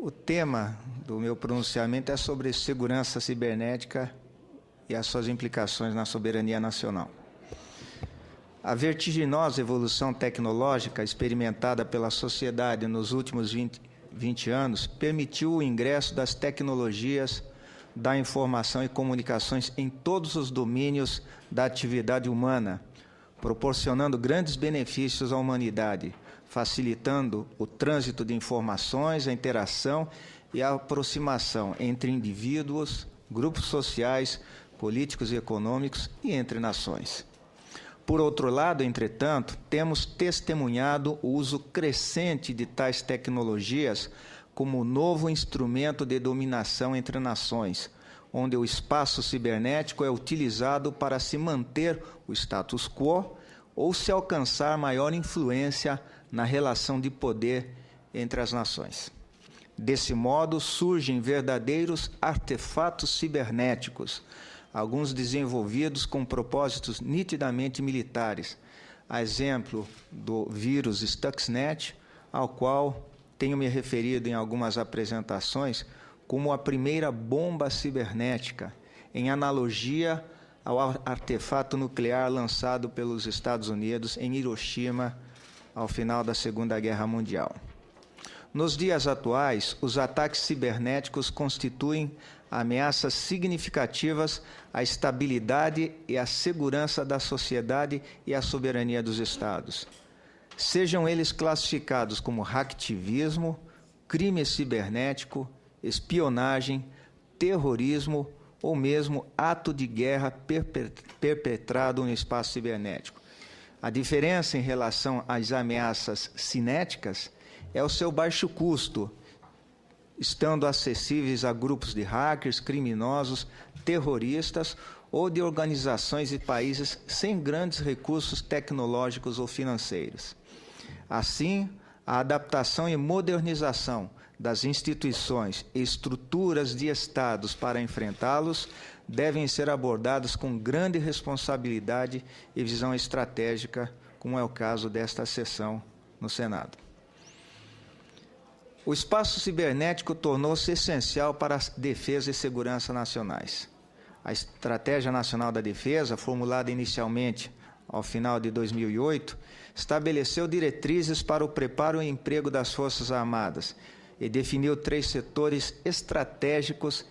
O tema do meu pronunciamento é sobre segurança cibernética e as suas implicações na soberania nacional. A vertiginosa evolução tecnológica experimentada pela sociedade nos últimos 20 anos permitiu o ingresso das tecnologias da informação e comunicações em todos os domínios da atividade humana, proporcionando grandes benefícios à humanidade, facilitando o trânsito de informações, a interação e a aproximação entre indivíduos, grupos sociais, políticos e econômicos e entre nações. Por outro lado, entretanto, temos testemunhado o uso crescente de tais tecnologias como novo instrumento de dominação entre nações, onde o espaço cibernético é utilizado para se manter o status quo ou se alcançar maior influência na relação de poder entre as nações. Desse modo, surgem verdadeiros artefatos cibernéticos, alguns desenvolvidos com propósitos nitidamente militares, a exemplo do vírus Stuxnet, ao qual tenho me referido em algumas apresentações como a primeira bomba cibernética, em analogia ao artefato nuclear lançado pelos Estados Unidos em Hiroshima ao final da Segunda Guerra Mundial. Nos dias atuais, os ataques cibernéticos constituem ameaças significativas à estabilidade e à segurança da sociedade e à soberania dos Estados. Sejam eles classificados como hacktivismo, crime cibernético, espionagem, terrorismo ou mesmo ato de guerra perpetrado no espaço cibernético. A diferença em relação às ameaças cinéticas é o seu baixo custo, estando acessíveis a grupos de hackers, criminosos, terroristas ou de organizações e países sem grandes recursos tecnológicos ou financeiros. Assim, a adaptação e modernização das instituições e estruturas de estados para enfrentá-los devem ser abordadas com grande responsabilidade e visão estratégica, como é o caso desta sessão no Senado. O espaço cibernético tornou-se essencial para a defesa e segurança nacionais. A Estratégia Nacional da Defesa, formulada inicialmente ao final de 2008, estabeleceu diretrizes para o preparo e emprego das Forças Armadas e definiu 3 setores estratégicos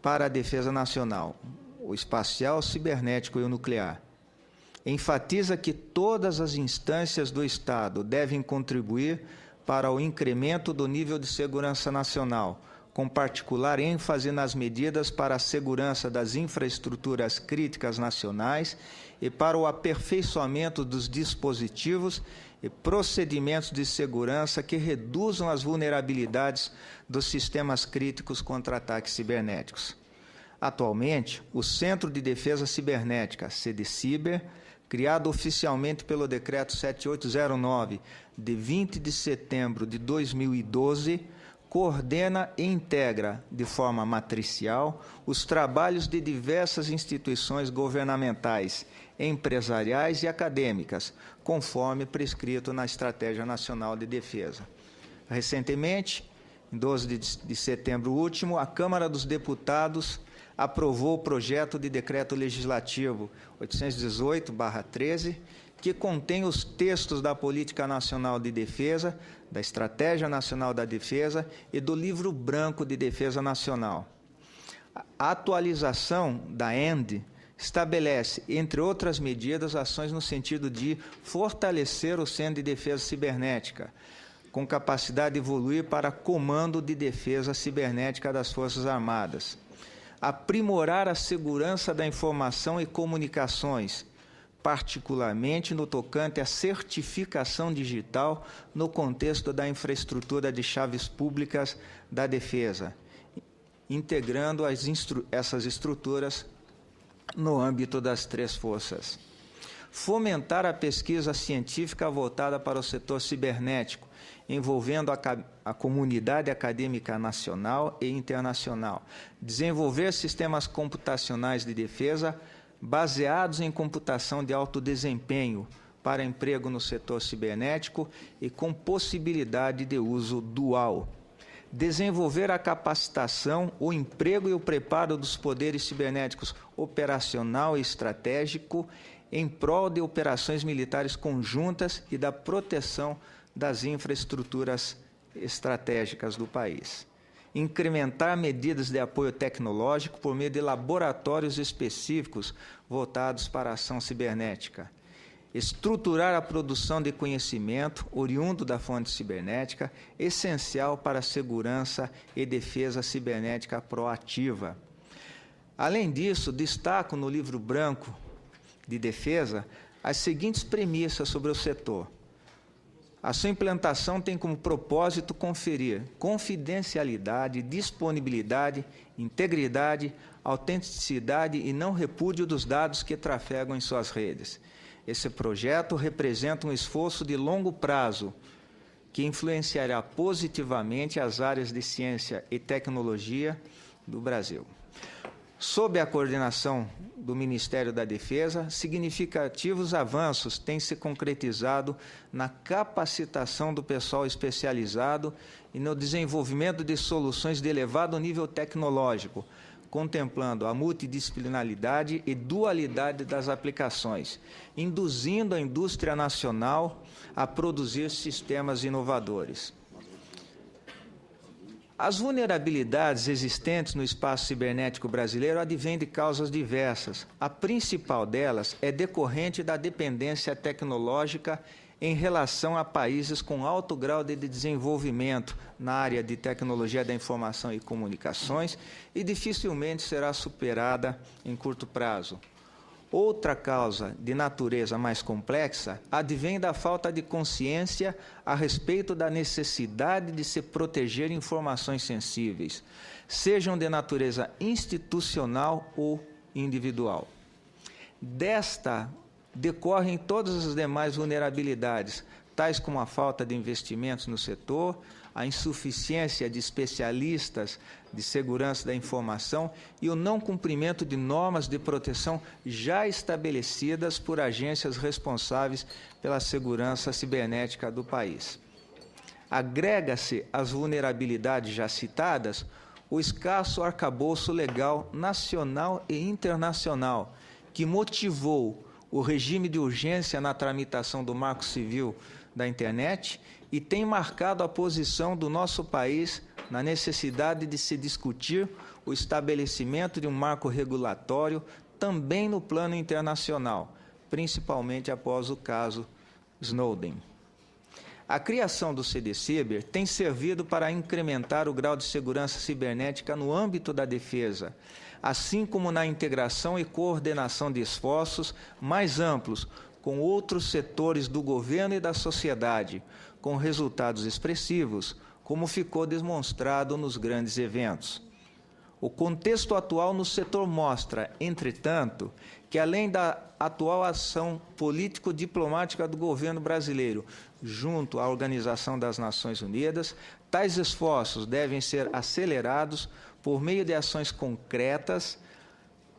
para a defesa nacional: o espacial, o cibernético e o nuclear. Enfatiza que todas as instâncias do Estado devem contribuir para o incremento do nível de segurança nacional, com particular ênfase nas medidas para a segurança das infraestruturas críticas nacionais e para o aperfeiçoamento dos dispositivos e procedimentos de segurança que reduzam as vulnerabilidades dos sistemas críticos contra ataques cibernéticos. Atualmente, o Centro de Defesa Cibernética, CDCiber, criado oficialmente pelo Decreto 7809, de 20 de setembro de 2012, coordena e integra, de forma matricial, os trabalhos de diversas instituições governamentais, empresariais e acadêmicas, conforme prescrito na Estratégia Nacional de Defesa. Recentemente, em 12 de setembro último, a Câmara dos Deputados aprovou o projeto de Decreto Legislativo 818/13, que contém os textos da Política Nacional de Defesa, da Estratégia Nacional da Defesa e do Livro Branco de Defesa Nacional. A atualização da END estabelece, entre outras medidas, ações no sentido de fortalecer o Centro de Defesa Cibernética, com capacidade de evoluir para comando de defesa cibernética das Forças Armadas, aprimorar a segurança da informação e comunicações, particularmente no tocante à certificação digital no contexto da infraestrutura de chaves públicas da defesa, integrando essas estruturas no âmbito das 3 forças. Fomentar a pesquisa científica voltada para o setor cibernético, envolvendo a comunidade acadêmica nacional e internacional. Desenvolver sistemas computacionais de defesa baseados em computação de alto desempenho para emprego no setor cibernético e com possibilidade de uso dual. desenvolver a capacitação, o emprego e o preparo dos poderes cibernéticos operacional e estratégico em prol de operações militares conjuntas e da proteção das infraestruturas estratégicas do país. Incrementar medidas de apoio tecnológico por meio de laboratórios específicos voltados para a ação cibernética. Estruturar a produção de conhecimento oriundo da fonte cibernética, essencial para a segurança e defesa cibernética proativa. Além disso, destaco no livro branco de defesa as seguintes premissas sobre o setor. A sua implantação tem como propósito conferir confidencialidade, disponibilidade, integridade, autenticidade e não repúdio dos dados que trafegam em suas redes. Esse projeto representa um esforço de longo prazo que influenciará positivamente as áreas de ciência e tecnologia do Brasil. Sob a coordenação do Ministério da Defesa, significativos avanços têm se concretizado na capacitação do pessoal especializado e no desenvolvimento de soluções de elevado nível tecnológico, contemplando a multidisciplinaridade e dualidade das aplicações, induzindo a indústria nacional a produzir sistemas inovadores. As vulnerabilidades existentes no espaço cibernético brasileiro advêm de causas diversas. A principal delas é decorrente da dependência tecnológica em relação a países com alto grau de desenvolvimento na área de tecnologia da informação e comunicações e dificilmente será superada em curto prazo. Outra causa de natureza mais complexa advém da falta de consciência a respeito da necessidade de se proteger informações sensíveis, sejam de natureza institucional ou individual. Desta decorrem todas as demais vulnerabilidades, tais como a falta de investimentos no setor, a insuficiência de especialistas de segurança da informação e o não cumprimento de normas de proteção já estabelecidas por agências responsáveis pela segurança cibernética do país. Agrega-se às vulnerabilidades já citadas o escasso arcabouço legal nacional e internacional, que motivou o regime de urgência na tramitação do Marco Civil da Internet e tem marcado a posição do nosso país na necessidade de se discutir o estabelecimento de um marco regulatório também no plano internacional, principalmente após o caso Snowden. A criação do CDCiber tem servido para incrementar o grau de segurança cibernética no âmbito da defesa, assim como na integração e coordenação de esforços mais amplos com outros setores do governo e da sociedade, com resultados expressivos, como ficou demonstrado nos grandes eventos. O contexto atual no setor mostra, entretanto, que além da atual ação político-diplomática do governo brasileiro junto à Organização das Nações Unidas, tais esforços devem ser acelerados por meio de ações concretas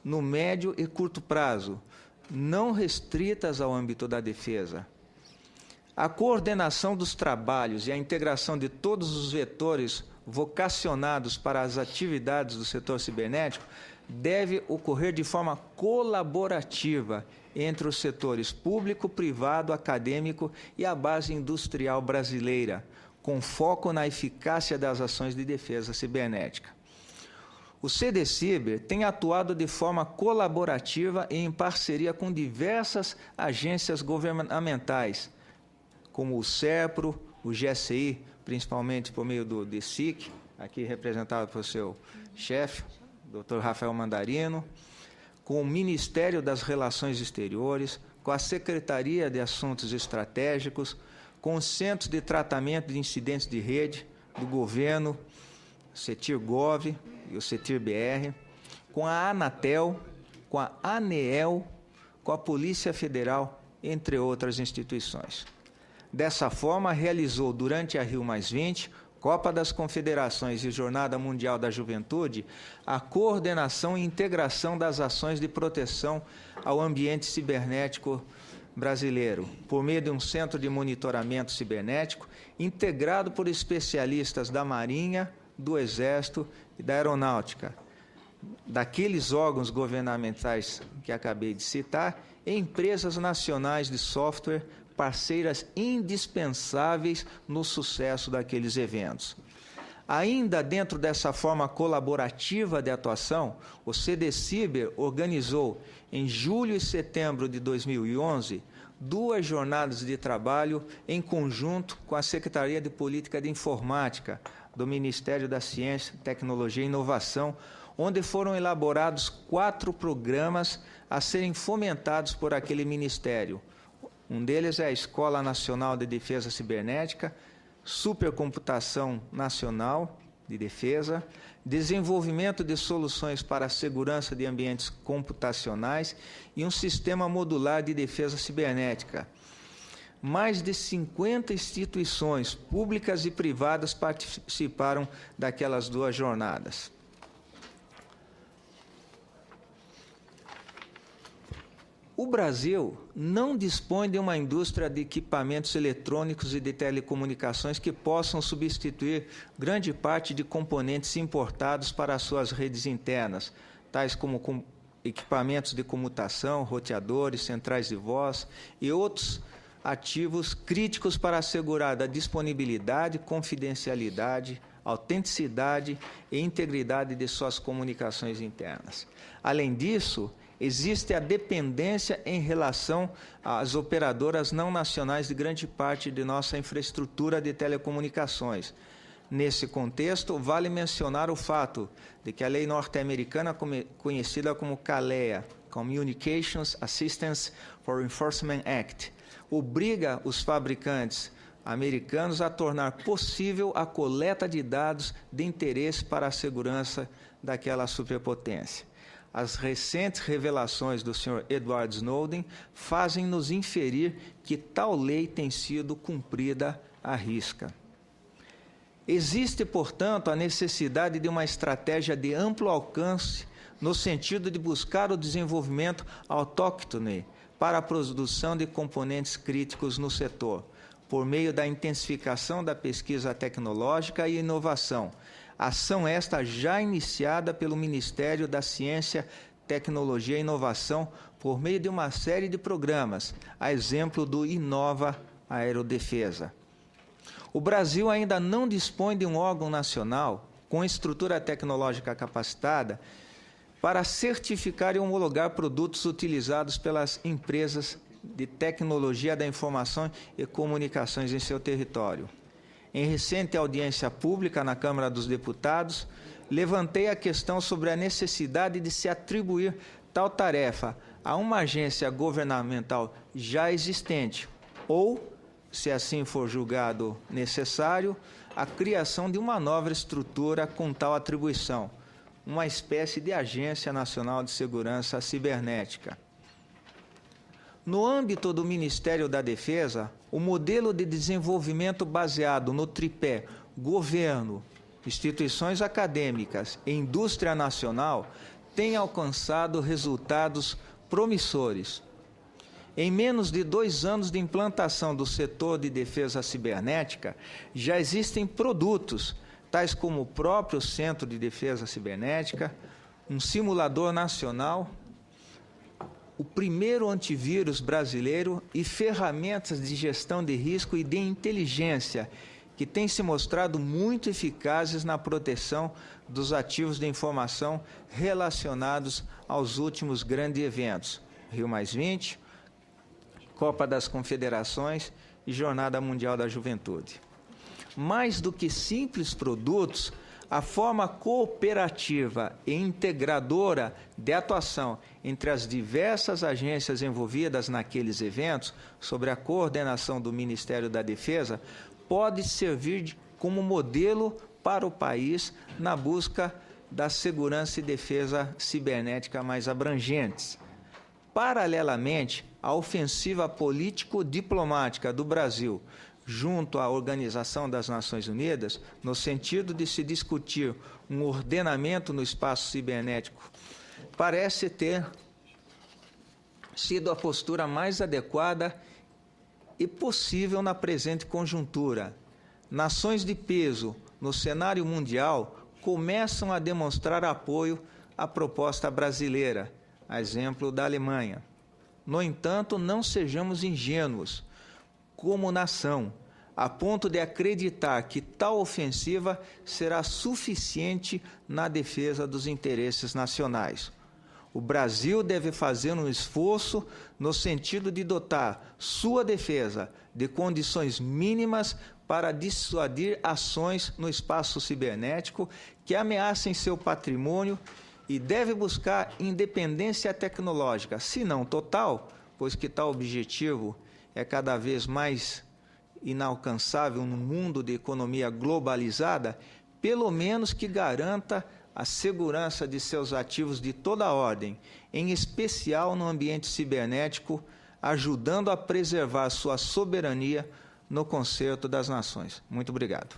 no médio e curto prazo, não restritas ao âmbito da defesa. A coordenação dos trabalhos e a integração de todos os vetores vocacionados para as atividades do setor cibernético deve ocorrer de forma colaborativa entre os setores público, privado, acadêmico e a base industrial brasileira, com foco na eficácia das ações de defesa cibernética. O CDCiber tem atuado de forma colaborativa e em parceria com diversas agências governamentais, como o SERPRO, o GSI, principalmente por meio do DSIC, aqui representado pelo seu chefe, Dr. Rafael Mandarino, com o Ministério das Relações Exteriores, com a Secretaria de Assuntos Estratégicos, com os Centros de Tratamento de Incidentes de Rede do Governo, o CETIR-Gov e o CETIR-BR, com a Anatel, com a ANEEL, com a Polícia Federal, entre outras instituições. Dessa forma, realizou durante a Rio+20, Copa das Confederações e Jornada Mundial da Juventude, a coordenação e integração das ações de proteção ao ambiente cibernético brasileiro, por meio de um centro de monitoramento cibernético integrado por especialistas da Marinha, do Exército e da Aeronáutica, daqueles órgãos governamentais que acabei de citar, e empresas nacionais de software, parceiras indispensáveis no sucesso daqueles eventos. Ainda dentro dessa forma colaborativa de atuação, o CDCiber organizou, em julho e setembro de 2011, 2 jornadas de trabalho em conjunto com a Secretaria de Política de Informática do Ministério da Ciência, Tecnologia e Inovação, onde foram elaborados 4 programas a serem fomentados por aquele ministério. Um deles é a Escola Nacional de Defesa Cibernética, Supercomputação Nacional de Defesa, desenvolvimento de soluções para a segurança de ambientes computacionais e um sistema modular de defesa cibernética. Mais de 50 instituições públicas e privadas participaram daquelas 2 jornadas. O Brasil não dispõe de uma indústria de equipamentos eletrônicos e de telecomunicações que possam substituir grande parte de componentes importados para as suas redes internas, tais como equipamentos de comutação, roteadores, centrais de voz e outros ativos críticos para assegurar a disponibilidade, confidencialidade, autenticidade e integridade de suas comunicações internas. Além disso, existe a dependência em relação às operadoras não nacionais de grande parte de nossa infraestrutura de telecomunicações. Nesse contexto, vale mencionar o fato de que a lei norte-americana, conhecida como CALEA, Communications Assistance for Enforcement Act, obriga os fabricantes americanos a tornar possível a coleta de dados de interesse para a segurança daquela superpotência. As recentes revelações do Sr. Edward Snowden fazem-nos inferir que tal lei tem sido cumprida à risca. Existe, portanto, a necessidade de uma estratégia de amplo alcance no sentido de buscar o desenvolvimento autóctone para a produção de componentes críticos no setor, por meio da intensificação da pesquisa tecnológica e inovação. Ação esta já iniciada pelo Ministério da Ciência, Tecnologia e Inovação por meio de uma série de programas, a exemplo do Inova Aerodefesa. O Brasil ainda não dispõe de um órgão nacional com estrutura tecnológica capacitada para certificar e homologar produtos utilizados pelas empresas de tecnologia da informação e comunicações em seu território. Em recente audiência pública na Câmara dos Deputados, levantei a questão sobre a necessidade de se atribuir tal tarefa a uma agência governamental já existente ou, se assim for julgado necessário, a criação de uma nova estrutura com tal atribuição, uma espécie de Agência Nacional de Segurança Cibernética. No âmbito do Ministério da Defesa, o modelo de desenvolvimento baseado no tripé governo, instituições acadêmicas e indústria nacional tem alcançado resultados promissores. Em menos de 2 anos de implantação do setor de defesa cibernética, já existem produtos, tais como o próprio Centro de Defesa Cibernética, um simulador nacional, o primeiro antivírus brasileiro e ferramentas de gestão de risco e de inteligência, que têm se mostrado muito eficazes na proteção dos ativos de informação relacionados aos últimos grandes eventos, Rio+20, Copa das Confederações e Jornada Mundial da Juventude. Mais do que simples produtos, a forma cooperativa e integradora de atuação entre as diversas agências envolvidas naqueles eventos, sobre a coordenação do Ministério da Defesa, pode servir como modelo para o país na busca da segurança e defesa cibernética mais abrangentes. Paralelamente, a ofensiva político-diplomática do Brasil junto à Organização das Nações Unidas, no sentido de se discutir um ordenamento no espaço cibernético, parece ter sido a postura mais adequada e possível na presente conjuntura. Nações de peso, no cenário mundial, começam a demonstrar apoio à proposta brasileira, a exemplo da Alemanha. No entanto, não sejamos ingênuos, como nação, a ponto de acreditar que tal ofensiva será suficiente na defesa dos interesses nacionais. O Brasil deve fazer um esforço no sentido de dotar sua defesa de condições mínimas para dissuadir ações no espaço cibernético que ameacem seu patrimônio e deve buscar independência tecnológica, se não total, pois que tal objetivo é cada vez mais inalcançável no mundo de economia globalizada, pelo menos que garanta a segurança de seus ativos de toda a ordem, em especial no ambiente cibernético, ajudando a preservar sua soberania no concerto das nações. Muito obrigado.